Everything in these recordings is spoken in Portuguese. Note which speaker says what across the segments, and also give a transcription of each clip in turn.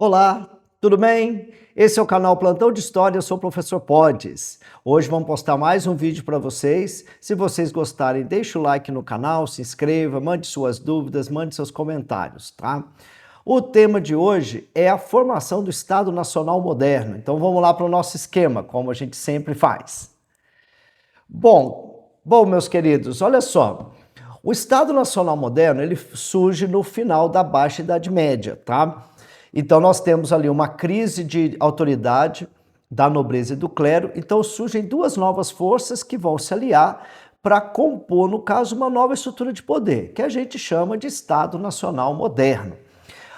Speaker 1: Olá, tudo bem? Esse é o canal Plantão de História, eu sou o professor Podes. Hoje vamos postar mais um vídeo para vocês. Se vocês gostarem, deixa o like no canal, se inscreva, mande suas dúvidas, mande seus comentários, tá? O tema de hoje é a formação do Estado Nacional Moderno. Então vamos lá para o nosso esquema, como a gente sempre faz. Bom, meus queridos, olha só. O Estado Nacional Moderno, ele surge no final da Baixa Idade Média, tá? Então nós temos ali uma crise de autoridade da nobreza e do clero, então surgem duas novas forças que vão se aliar para compor, no caso, uma nova estrutura de poder, que a gente chama de Estado Nacional Moderno.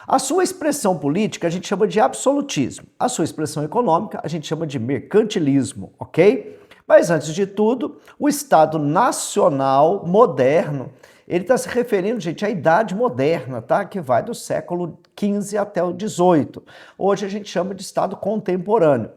Speaker 1: A sua expressão política a gente chama de absolutismo, a sua expressão econômica a gente chama de mercantilismo, ok? Mas antes de tudo, o Estado Nacional Moderno, ele está se referindo, gente, à Idade Moderna, tá? Que vai do século XV até o XVIII. Hoje a gente chama de Estado Contemporâneo.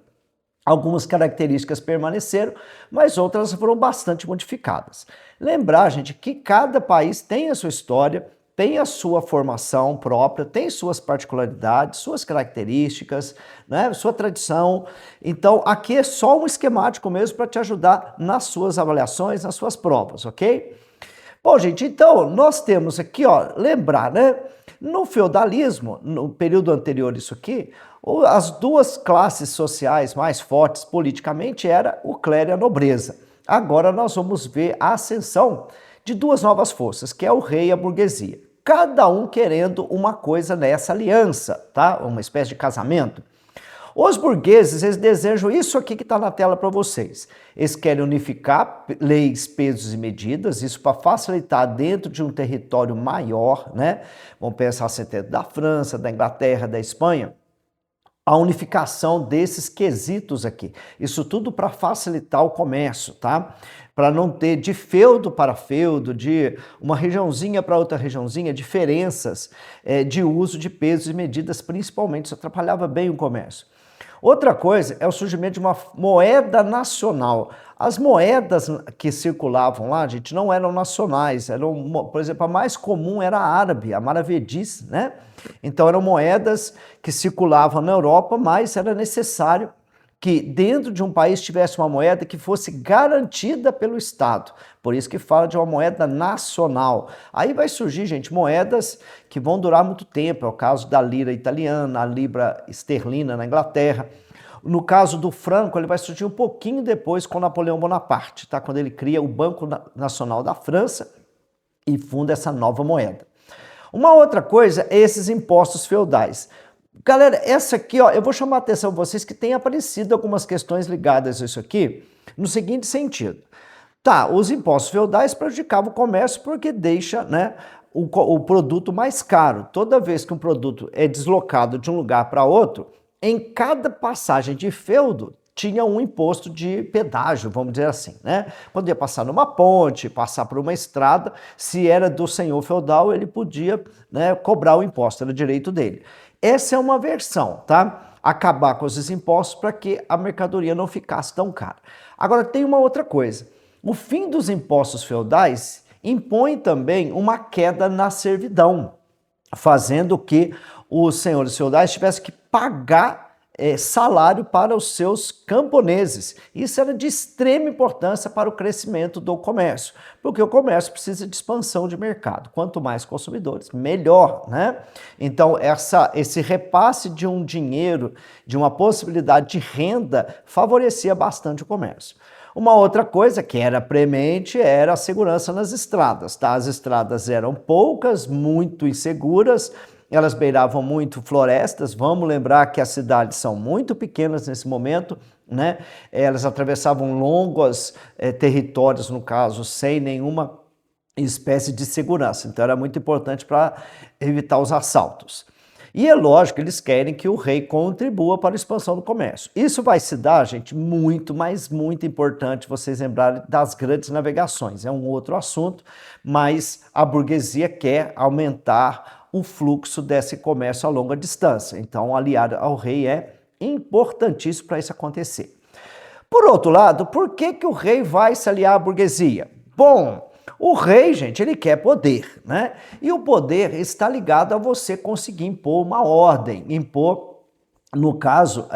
Speaker 1: Algumas características permaneceram, mas outras foram bastante modificadas. Lembrar, gente, que cada país tem a sua história, tem a sua formação própria, tem suas particularidades, suas características, né, sua tradição. Então, aqui é só um esquemático mesmo para te ajudar nas suas avaliações, nas suas provas, ok? Bom, gente, então, nós temos aqui, ó, lembrar, né? No feudalismo, no período anterior isso aqui, as duas classes sociais mais fortes politicamente era o clero e a nobreza. Agora nós vamos ver a ascensão de duas novas forças, que é o rei e a burguesia. Cada um querendo uma coisa nessa aliança, tá? Uma espécie de casamento. Os burgueses, eles desejam isso aqui que está na tela para vocês. Eles querem unificar leis, pesos e medidas, isso para facilitar dentro de um território maior, né? Vamos pensar assim, da França, da Inglaterra, da Espanha, a unificação desses quesitos aqui. Isso tudo para facilitar o comércio, tá? Para não ter de feudo para feudo, de uma regiãozinha para outra regiãozinha, diferenças de uso de pesos e medidas, principalmente, isso atrapalhava bem o comércio. Outra coisa é o surgimento de uma moeda nacional. As moedas que circulavam lá, gente, não eram nacionais, eram, por exemplo, a mais comum era a árabe, a maravedis, né? Então eram moedas que circulavam na Europa, mas era necessário que dentro de um país tivesse uma moeda que fosse garantida pelo Estado. Por isso que fala de uma moeda nacional. Aí vai surgir, gente, moedas que vão durar muito tempo. É o caso da lira italiana, a libra esterlina na Inglaterra. No caso do franco, ele vai surgir um pouquinho depois com Napoleão Bonaparte, tá? Quando ele cria o Banco Nacional da França e funda essa nova moeda. Uma outra coisa é esses impostos feudais. Galera, essa aqui, ó, eu vou chamar a atenção de vocês que tem aparecido algumas questões ligadas a isso aqui, no seguinte sentido. Tá, os impostos feudais prejudicavam o comércio porque deixa, né, o produto mais caro. Toda vez que um produto é deslocado de um lugar para outro, em cada passagem de feudo, tinha um imposto de pedágio, vamos dizer assim, né? Quando ia passar numa ponte, passar por uma estrada, se era do senhor feudal, ele podia, né, cobrar o imposto, era direito dele. Essa é uma versão, tá? Acabar com esses impostos para que a mercadoria não ficasse tão cara. Agora tem uma outra coisa. O fim dos impostos feudais impõe também uma queda na servidão, fazendo que os senhores feudais tivessem que pagar salário para os seus camponeses. Isso era de extrema importância para o crescimento do comércio, porque o comércio precisa de expansão de mercado. Quanto mais consumidores, melhor, né? Então, esse repasse de um dinheiro, de uma possibilidade de renda, favorecia bastante o comércio. Uma outra coisa que era premente era a segurança nas estradas, tá? As estradas eram poucas, muito inseguras, elas beiravam muito florestas. Vamos lembrar que as cidades são muito pequenas nesse momento, né? Elas atravessavam longos territórios, no caso, sem nenhuma espécie de segurança. Então era muito importante para evitar os assaltos. E é lógico, eles querem que o rei contribua para a expansão do comércio. Isso vai se dar, gente, muito, mas muito importante vocês lembrarem das grandes navegações. É um outro assunto, mas a burguesia quer aumentar o fluxo desse comércio a longa distância. Então, aliar ao rei é importantíssimo para isso acontecer. Por outro lado, por que o rei vai se aliar à burguesia? Bom, o rei, gente, ele quer poder, né? E o poder está ligado a você conseguir impor uma ordem, impor no caso,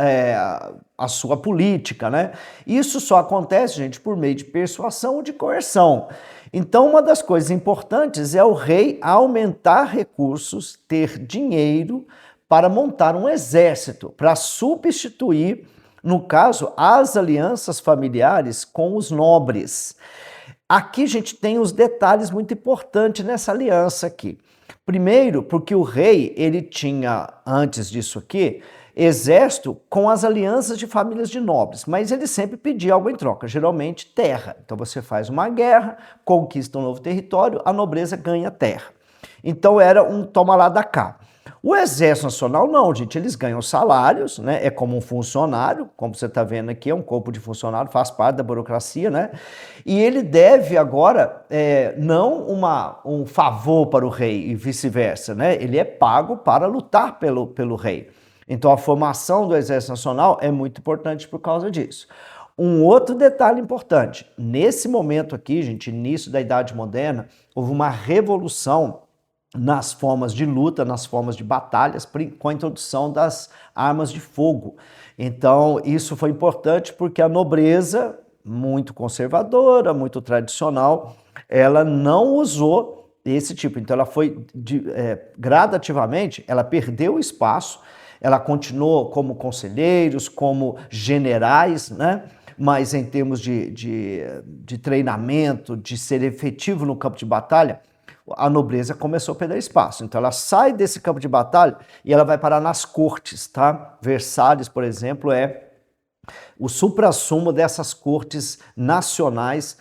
Speaker 1: a sua política, né? Isso só acontece, gente, por meio de persuasão ou de coerção. Então, uma das coisas importantes é o rei aumentar recursos, ter dinheiro para montar um exército, para substituir, no caso, as alianças familiares com os nobres. Aqui a gente tem os detalhes muito importantes nessa aliança aqui. Primeiro, porque o rei, ele tinha, antes disso aqui, exército com as alianças de famílias de nobres, mas ele sempre pedia algo em troca, geralmente terra. Então você faz uma guerra, conquista um novo território, a nobreza ganha terra. Então era um toma lá da cá. O Exército Nacional não, gente, eles ganham salários, né? É como um funcionário, como você está vendo aqui, é um corpo de funcionário, faz parte da burocracia, né? E ele deve agora, não um favor para o rei e vice-versa, né? Ele é pago para lutar pelo rei. Então a formação do Exército Nacional é muito importante por causa disso. Um outro detalhe importante, nesse momento aqui, gente, início da Idade Moderna, houve uma revolução nas formas de luta, nas formas de batalhas, com a introdução das armas de fogo. Então, isso foi importante porque a nobreza, muito conservadora, muito tradicional, ela não usou esse tipo. Então, ela foi gradativamente, ela perdeu espaço, ela continuou como conselheiros, como generais, né? Mas em termos de treinamento, de ser efetivo no campo de batalha, a nobreza começou a perder espaço. Então ela sai desse campo de batalha e ela vai parar nas cortes, tá? Versalhes, por exemplo, é o suprassumo dessas cortes nacionais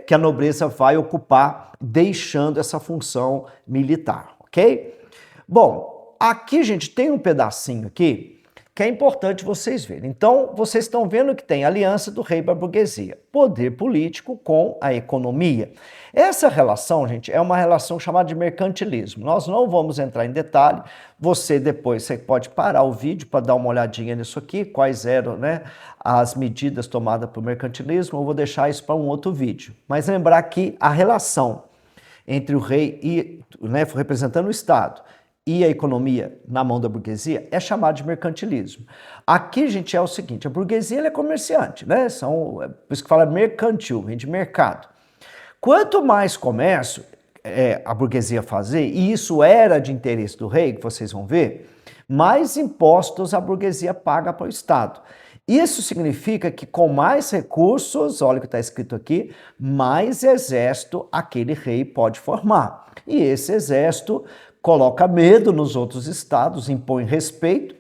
Speaker 1: que a nobreza vai ocupar, deixando essa função militar, ok? Bom, aqui, gente, tem um pedacinho aqui que é importante vocês verem. Então, vocês estão vendo que tem aliança do rei para a burguesia, poder político com a economia. Essa relação, gente, é uma relação chamada de mercantilismo. Nós não vamos entrar em detalhe, você pode parar o vídeo para dar uma olhadinha nisso aqui, quais eram, né, as medidas tomadas por mercantilismo, eu vou deixar isso para um outro vídeo. Mas lembrar que a relação entre o rei e, né, representando o Estado, e a economia na mão da burguesia é chamado de mercantilismo. Aqui, gente, é o seguinte, a burguesia é comerciante, né? Por isso que fala mercantil, vem de mercado. Quanto mais comércio a burguesia fazer, e isso era de interesse do rei, que vocês vão ver, mais impostos a burguesia paga para o Estado. Isso significa que com mais recursos, olha o que está escrito aqui, mais exército aquele rei pode formar. E esse exército coloca medo nos outros estados, impõe respeito,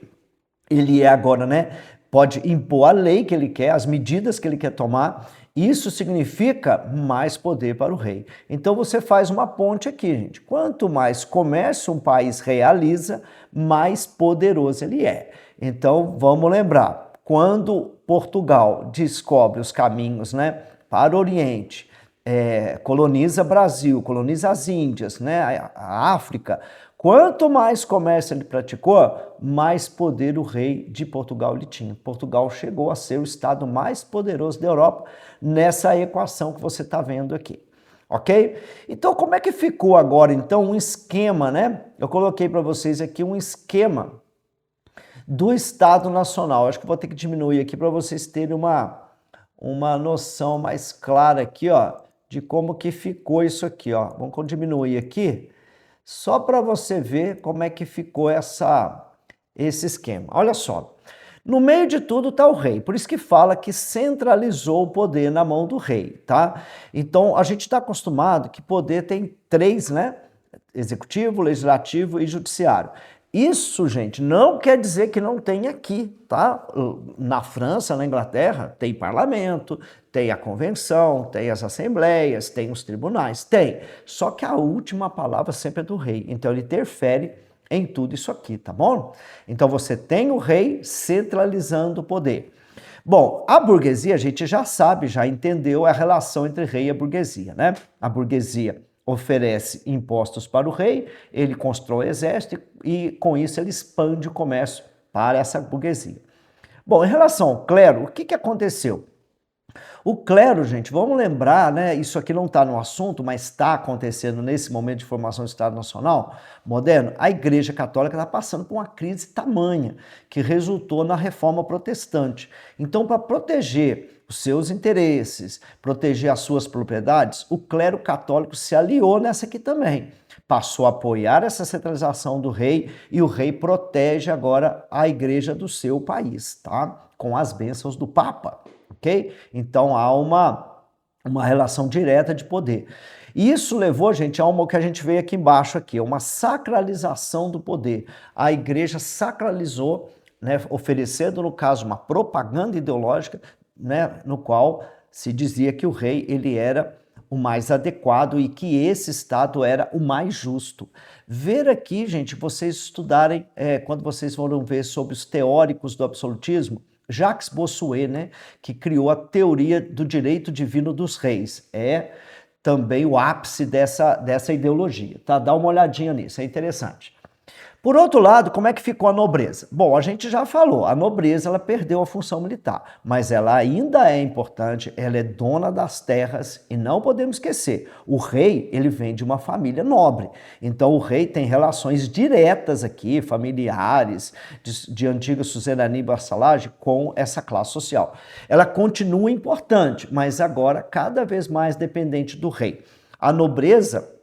Speaker 1: ele agora, né, pode impor a lei que ele quer, as medidas que ele quer tomar, isso significa mais poder para o rei. Então você faz uma ponte aqui, gente. Quanto mais comércio um país realiza, mais poderoso ele é. Então vamos lembrar, quando Portugal descobre os caminhos, né, para o Oriente, coloniza Brasil, coloniza as Índias, né, a África. Quanto mais comércio ele praticou, mais poder o rei de Portugal ele tinha. Portugal chegou a ser o estado mais poderoso da Europa nessa equação que você está vendo aqui, ok? Então, como é que ficou agora, então, um esquema, né? Eu coloquei para vocês aqui um esquema do Estado Nacional. Acho que vou ter que diminuir aqui para vocês terem uma noção mais clara aqui, ó, de como que ficou isso aqui, ó. Vamos diminuir aqui, só para você ver como é que ficou esse esquema. Olha só, no meio de tudo está o rei, por isso que fala que centralizou o poder na mão do rei, tá? Então, a gente está acostumado que poder tem três, né? Executivo, legislativo e judiciário. Isso, gente, não quer dizer que não tem aqui, tá? Na França, na Inglaterra, tem parlamento, tem a convenção, tem as assembleias, tem os tribunais, tem. Só que a última palavra sempre é do rei, então ele interfere em tudo isso aqui, tá bom? Então você tem o rei centralizando o poder. Bom, a burguesia, a gente já sabe, já entendeu a relação entre rei e a burguesia, né? A burguesia oferece impostos para o rei, ele constrói exército e com isso ele expande o comércio para essa burguesia. Bom, em relação ao clero, o que aconteceu? O clero, gente, vamos lembrar, né? Isso aqui não está no assunto, mas está acontecendo nesse momento de formação do Estado Nacional moderno. A Igreja Católica está passando por uma crise tamanha que resultou na Reforma Protestante. Então, para proteger os seus interesses, proteger as suas propriedades, o clero católico se aliou nessa aqui também. Passou a apoiar essa centralização do rei e o rei protege agora a igreja do seu país, tá? Com as bênçãos do Papa, ok? Então há uma relação direta de poder. Isso levou, gente, a uma que a gente veio aqui embaixo, aqui, uma sacralização do poder. A igreja sacralizou, né, oferecendo, no caso, uma propaganda ideológica, né, no qual se dizia que o rei ele era o mais adequado e que esse Estado era o mais justo. Ver aqui, gente, vocês estudarem, quando vocês foram ver sobre os teóricos do absolutismo, Jacques Bossuet, né, que criou a teoria do direito divino dos reis. É também o ápice dessa ideologia, tá? Dá uma olhadinha nisso, é interessante. Por outro lado, como é que ficou a nobreza? Bom, a gente já falou, a nobreza ela perdeu a função militar, mas ela ainda é importante, ela é dona das terras e não podemos esquecer, o rei ele vem de uma família nobre, então o rei tem relações diretas aqui, familiares, de antiga suzerania e vassalagem com essa classe social. Ela continua importante, mas agora cada vez mais dependente do rei. A nobreza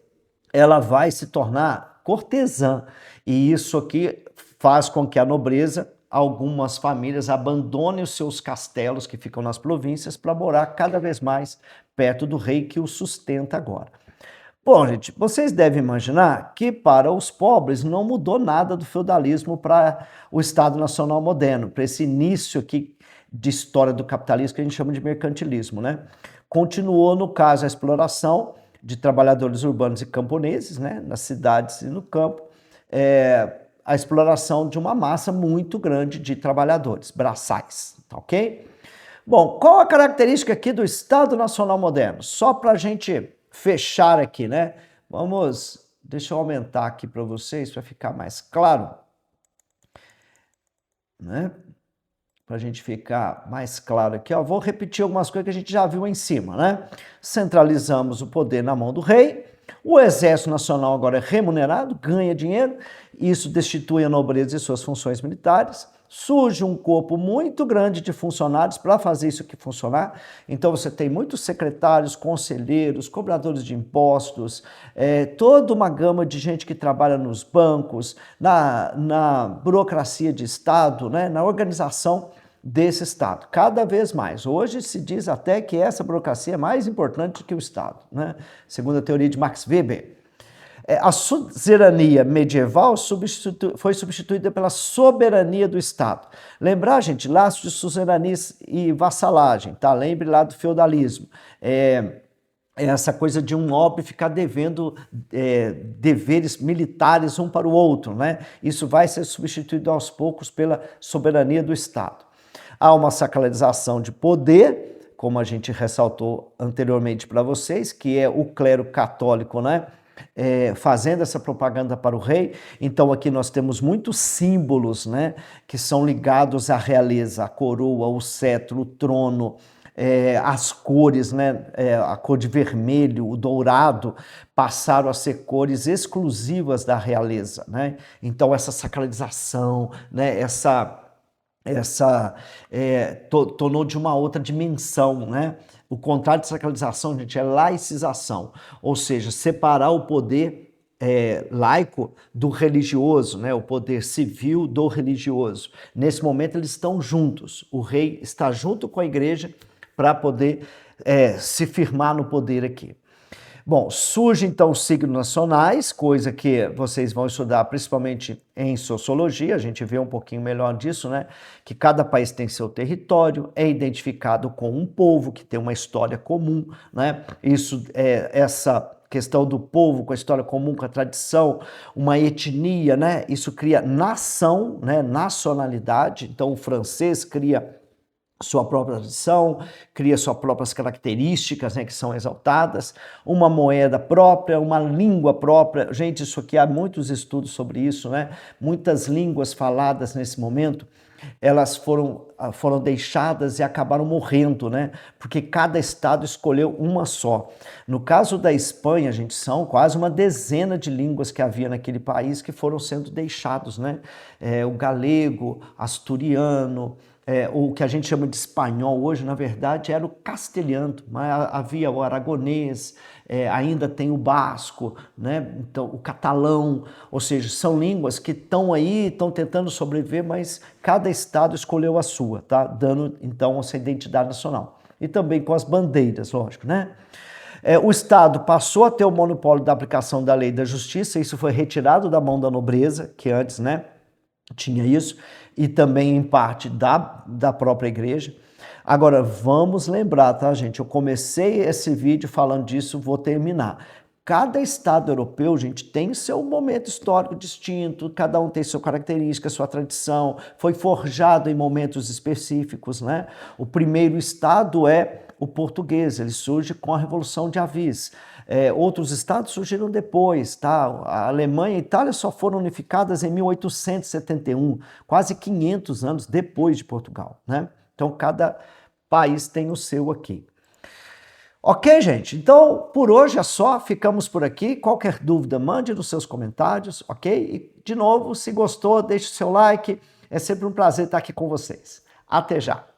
Speaker 1: ela vai se tornar cortesã. E isso aqui faz com que a nobreza, algumas famílias, abandonem os seus castelos que ficam nas províncias para morar cada vez mais perto do rei que o sustenta agora. Bom, gente, vocês devem imaginar que para os pobres não mudou nada do feudalismo para o Estado Nacional moderno, para esse início aqui de história do capitalismo que a gente chama de mercantilismo, né? Continuou, no caso, a exploração de trabalhadores urbanos e camponeses, né, nas cidades e no campo, a exploração de uma massa muito grande de trabalhadores, braçais, tá ok? Bom, qual a característica aqui do Estado Nacional moderno? Só para a gente fechar aqui, né? Deixa eu aumentar aqui para vocês, para ficar mais claro, né? Para a gente ficar mais claro aqui, ó, vou repetir algumas coisas que a gente já viu em cima, né? Centralizamos o poder na mão do rei, o Exército Nacional agora é remunerado, ganha dinheiro, isso destitui a nobreza e suas funções militares, surge um corpo muito grande de funcionários para fazer isso aqui funcionar, então você tem muitos secretários, conselheiros, cobradores de impostos, toda uma gama de gente que trabalha nos bancos, na burocracia de Estado, né, na organização desse Estado, cada vez mais. Hoje se diz até que essa burocracia é mais importante que o Estado, né? Segundo a teoria de Max Weber. A suzerania medieval foi substituída pela soberania do Estado. Lembrar, gente, laços de suzerania e vassalagem, tá? Lembre lá do feudalismo. Essa coisa de um nobre ficar devendo deveres militares um para o outro, né? Isso vai ser substituído aos poucos pela soberania do Estado. Há uma sacralização de poder, como a gente ressaltou anteriormente para vocês, que é o clero católico, né? Fazendo essa propaganda para o rei. Então aqui nós temos muitos símbolos, né? Que são ligados à realeza, a coroa, o cetro, o trono, as cores, né? A cor de vermelho, o dourado, passaram a ser cores exclusivas da realeza, né? Então essa sacralização, né? Tornou de uma outra dimensão, né? O contrário de sacralização, gente, é laicização, ou seja, separar o poder laico do religioso, né? O poder civil do religioso. Nesse momento eles estão juntos, o rei está junto com a igreja para poder se firmar no poder aqui. Bom, surge então os signos nacionais, coisa que vocês vão estudar principalmente em sociologia, a gente vê um pouquinho melhor disso, né? Que cada país tem seu território, é identificado com um povo que tem uma história comum, né? Essa questão do povo com a história comum, com a tradição, uma etnia, né? Isso cria nação, né? Nacionalidade, então o francês cria sua própria tradição, cria suas próprias características, né, que são exaltadas, uma moeda própria, uma língua própria. Gente, isso aqui há muitos estudos sobre isso, né? Muitas línguas faladas nesse momento, elas foram deixadas e acabaram morrendo, né? Porque cada estado escolheu uma só. No caso da Espanha, gente, são quase uma dezena de línguas que havia naquele país que foram sendo deixados, né? O galego, asturiano, o que a gente chama de espanhol hoje, na verdade, era o castelhano, mas havia o aragonês, ainda tem o basco, né? Então, o catalão, ou seja, são línguas que estão aí, estão tentando sobreviver, mas cada estado escolheu a sua, tá? Dando, então, essa identidade nacional. E também com as bandeiras, lógico, né? O Estado passou a ter o monopólio da aplicação da lei e da justiça, isso foi retirado da mão da nobreza, que antes, né, tinha isso, e também em parte da própria igreja. Agora, vamos lembrar, tá, gente? Eu comecei esse vídeo falando disso, vou terminar. Cada estado europeu, gente, tem seu momento histórico distinto, cada um tem sua característica, sua tradição, foi forjado em momentos específicos, né? O primeiro estado é o português, ele surge com a Revolução de Avis. Outros estados surgiram depois, tá? A Alemanha e a Itália só foram unificadas em 1871, quase 500 anos depois de Portugal, né? Então, cada país tem o seu aqui. Ok, gente? Então, por hoje é só, ficamos por aqui. Qualquer dúvida, mande nos seus comentários, ok? E, de novo, se gostou, deixe o seu like. É sempre um prazer estar aqui com vocês. Até já!